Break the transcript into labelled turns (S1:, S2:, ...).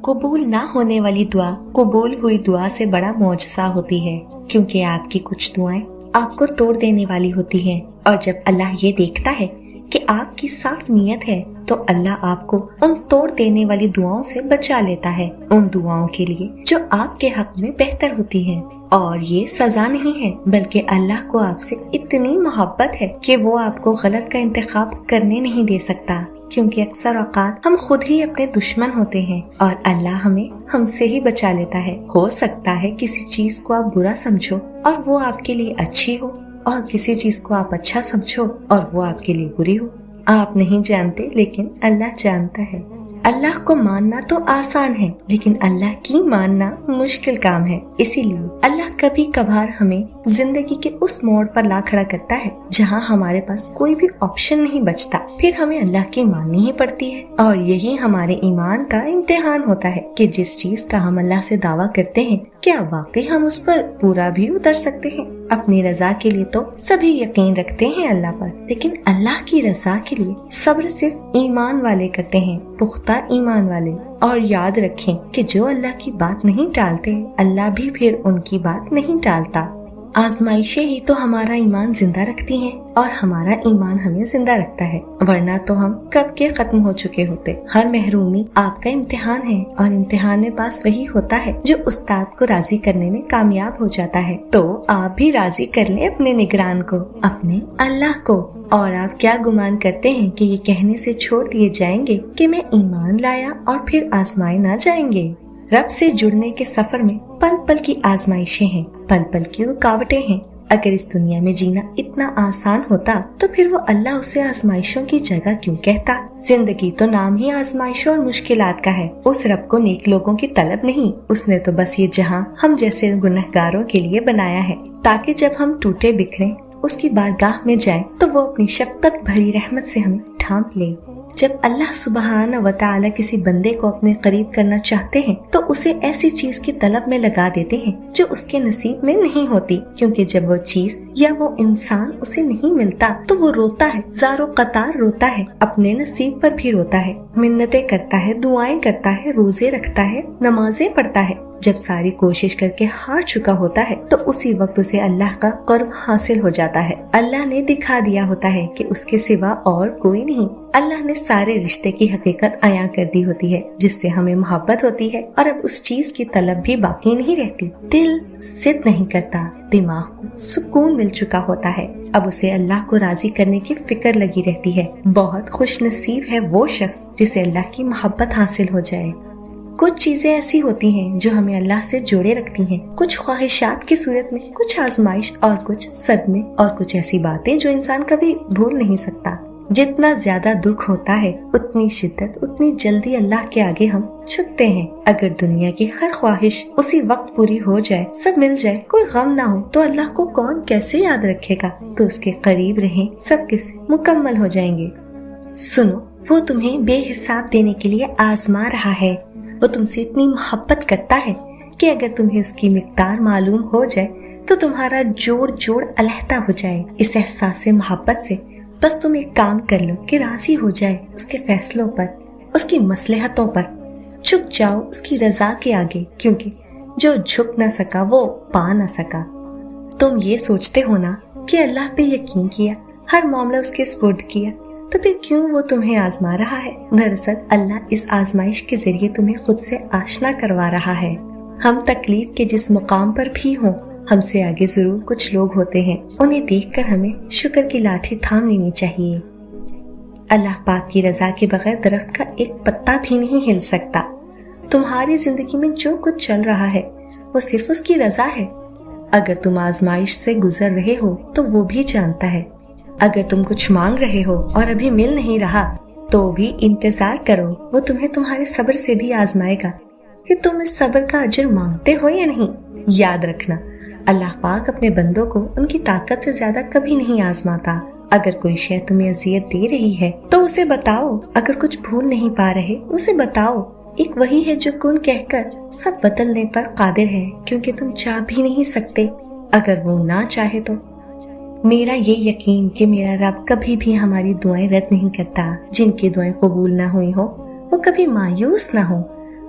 S1: قبول نہ ہونے والی دعا قبول ہوئی دعا سے بڑا معجزہ ہوتی ہے، کیونکہ آپ کی کچھ دعائیں آپ کو توڑ دینے والی ہوتی ہیں، اور جب اللہ یہ دیکھتا ہے کہ آپ کی صاف نیت ہے تو اللہ آپ کو ان توڑ دینے والی دعاؤں سے بچا لیتا ہے، ان دعاؤں کے لیے جو آپ کے حق میں بہتر ہوتی ہیں۔ اور یہ سزا نہیں ہے، بلکہ اللہ کو آپ سے اتنی محبت ہے کہ وہ آپ کو غلط کا انتخاب کرنے نہیں دے سکتا، کیونکہ اکثر اوقات ہم خود ہی اپنے دشمن ہوتے ہیں اور اللہ ہمیں ہم سے ہی بچا لیتا ہے۔ ہو سکتا ہے کسی چیز کو آپ برا سمجھو اور وہ آپ کے لیے اچھی ہو، اور کسی چیز کو آپ اچھا سمجھو اور وہ آپ کے لیے بری ہو۔ آپ نہیں جانتے، لیکن اللہ جانتا ہے۔ اللہ کو ماننا تو آسان ہے، لیکن اللہ کی ماننا مشکل کام ہے۔ اسی لیے اللہ کبھی کبھار ہمیں زندگی کے اس موڑ پر لا کھڑا کرتا ہے جہاں ہمارے پاس کوئی بھی آپشن نہیں بچتا، پھر ہمیں اللہ کی ماننی ہی پڑتی ہے۔ اور یہی ہمارے ایمان کا امتحان ہوتا ہے کہ جس چیز کا ہم اللہ سے دعویٰ کرتے ہیں، کیا واقعی ہم اس پر پورا بھی اتر سکتے ہیں؟ اپنی رضا کے لیے تو سبھی یقین رکھتے ہیں اللہ پر، لیکن اللہ کی رضا کے لیے صبر صرف ایمان والے کرتے ہیں، پختہ ایمان والے۔ اور یاد رکھیں کہ جو اللہ کی بات نہیں ٹالتے، اللہ بھی پھر ان کی بات نہیں ٹالتا۔ آزمائشیں ہی تو ہمارا ایمان زندہ رکھتی ہیں، اور ہمارا ایمان ہمیں زندہ رکھتا ہے، ورنہ تو ہم کب کے ختم ہو چکے ہوتے۔ ہر محرومی آپ کا امتحان ہے، اور امتحان میں پاس وہی ہوتا ہے جو استاد کو راضی کرنے میں کامیاب ہو جاتا ہے۔ تو آپ بھی راضی کر لیں اپنے نگران کو، اپنے اللہ کو۔ اور آپ کیا گمان کرتے ہیں کہ یہ کہنے سے چھوڑ دیے جائیں گے کہ میں ایمان لایا اور پھر آزمائے نہ جائیں گے؟ رب سے جڑنے کے سفر میں پل پل کی آزمائشیں ہیں، پل پل کی رکاوٹیں ہیں۔ اگر اس دنیا میں جینا اتنا آسان ہوتا تو پھر وہ اللہ اسے آزمائشوں کی جگہ کیوں کہتا؟ زندگی تو نام ہی آزمائشوں اور مشکلات کا ہے۔ اس رب کو نیک لوگوں کی طلب نہیں، اس نے تو بس یہ جہاں ہم جیسے گنہگاروں کے لیے بنایا ہے، تاکہ جب ہم ٹوٹے بکھرے اس کی بارگاہ میں جائیں تو وہ اپنی شفقت بھری رحمت سے ہمیں ڈھانپ لے۔ جب اللہ سبحانہ و تعالی کسی بندے کو اپنے قریب کرنا چاہتے ہیں تو اسے ایسی چیز کی طلب میں لگا دیتے ہیں جو اس کے نصیب میں نہیں ہوتی، کیونکہ جب وہ چیز یا وہ انسان اسے نہیں ملتا تو وہ روتا ہے، زار و قطار روتا ہے، اپنے نصیب پر بھی روتا ہے، منتیں کرتا ہے، دعائیں کرتا ہے، روزے رکھتا ہے، نمازیں پڑھتا ہے۔ جب ساری کوشش کر کے ہار چکا ہوتا ہے تو اسی وقت اسے اللہ کا قرب حاصل ہو جاتا ہے۔ اللہ نے دکھا دیا ہوتا ہے کہ اس کے سوا اور کوئی نہیں۔ اللہ نے سارے رشتے کی حقیقت عیاں کر دی ہوتی ہے جس سے ہمیں محبت ہوتی ہے، اور اب اس چیز کی طلب بھی باقی نہیں رہتی۔ دل ضد نہیں کرتا، دماغ کو سکون مل چکا ہوتا ہے، اب اسے اللہ کو راضی کرنے کی فکر لگی رہتی ہے۔ بہت خوش نصیب ہے وہ شخص جسے اللہ کی محبت حاصل ہو جائے۔ کچھ چیزیں ایسی ہوتی ہیں جو ہمیں اللہ سے جوڑے رکھتی ہیں، کچھ خواہشات کی صورت میں، کچھ آزمائش اور کچھ صدمے، اور کچھ ایسی باتیں جو انسان کبھی بھول نہیں سکتا۔ جتنا زیادہ دکھ ہوتا ہے اتنی شدت، اتنی جلدی اللہ کے آگے ہم جھکتے ہیں۔ اگر دنیا کی ہر خواہش اسی وقت پوری ہو جائے، سب مل جائے، کوئی غم نہ ہو، تو اللہ کو کون کیسے یاد رکھے گا؟ تو اس کے قریب رہیں، سب قصے مکمل ہو جائیں گے۔ سنو، وہ تمہیں بے حساب دینے کے لیے آزما رہا ہے۔ وہ تم سے اتنی محبت کرتا ہے کہ اگر تمہیں اس کی مقدار معلوم ہو جائے تو تمہارا جوڑ جوڑ علیحدہ ہو جائے۔ اس احساس محبت سے بس تم ایک کام کر لو کہ راضی ہو جائے اس کے فیصلوں پر، اس کی مصلحتوں پر، جھک جاؤ اس کی رضا کے آگے، کیونکہ جو جھک نہ سکا وہ پا نہ سکا۔ تم یہ سوچتے ہو نا کہ اللہ پہ یقین کیا، ہر معاملہ اس کے سپرد کیا، تو پھر کیوں وہ تمہیں آزما رہا ہے؟ دراصل اللہ اس آزمائش کے ذریعے تمہیں خود سے آشنا کروا رہا ہے۔ ہم تکلیف کے جس مقام پر بھی ہوں، ہم سے آگے ضرور کچھ لوگ ہوتے ہیں، انہیں دیکھ کر ہمیں شکر کی لاٹھی تھام لینی چاہیے۔ اللہ پاک کی رضا کے بغیر درخت کا ایک پتا بھی نہیں ہل سکتا۔ تمہاری زندگی میں جو کچھ چل رہا ہے وہ صرف اس کی رضا ہے۔ اگر تم آزمائش سے گزر رہے ہو تو وہ بھی جانتا ہے۔ اگر تم کچھ مانگ رہے ہو اور ابھی مل نہیں رہا تو بھی انتظار کرو، وہ تمہیں تمہارے صبر سے بھی آزمائے گا کہ تم اس صبر کا اجر مانگتے ہو یا نہیں۔ یاد رکھنا، اللہ پاک اپنے بندوں کو ان کی طاقت سے زیادہ کبھی نہیں آزماتا۔ اگر کوئی شے تمہیں اذیت دے رہی ہے تو اسے بتاؤ، اگر کچھ بھول نہیں پا رہے اسے بتاؤ۔ ایک وہی ہے جو کن کہہ کر سب بدلنے پر قادر ہے، کیونکہ تم چاہ بھی نہیں سکتے اگر وہ نہ چاہے تو۔ میرا یہ یقین کہ میرا رب کبھی بھی ہماری دعائیں رد نہیں کرتا۔ جن کی دعائیں قبول نہ ہوئی ہو وہ کبھی مایوس نہ ہو،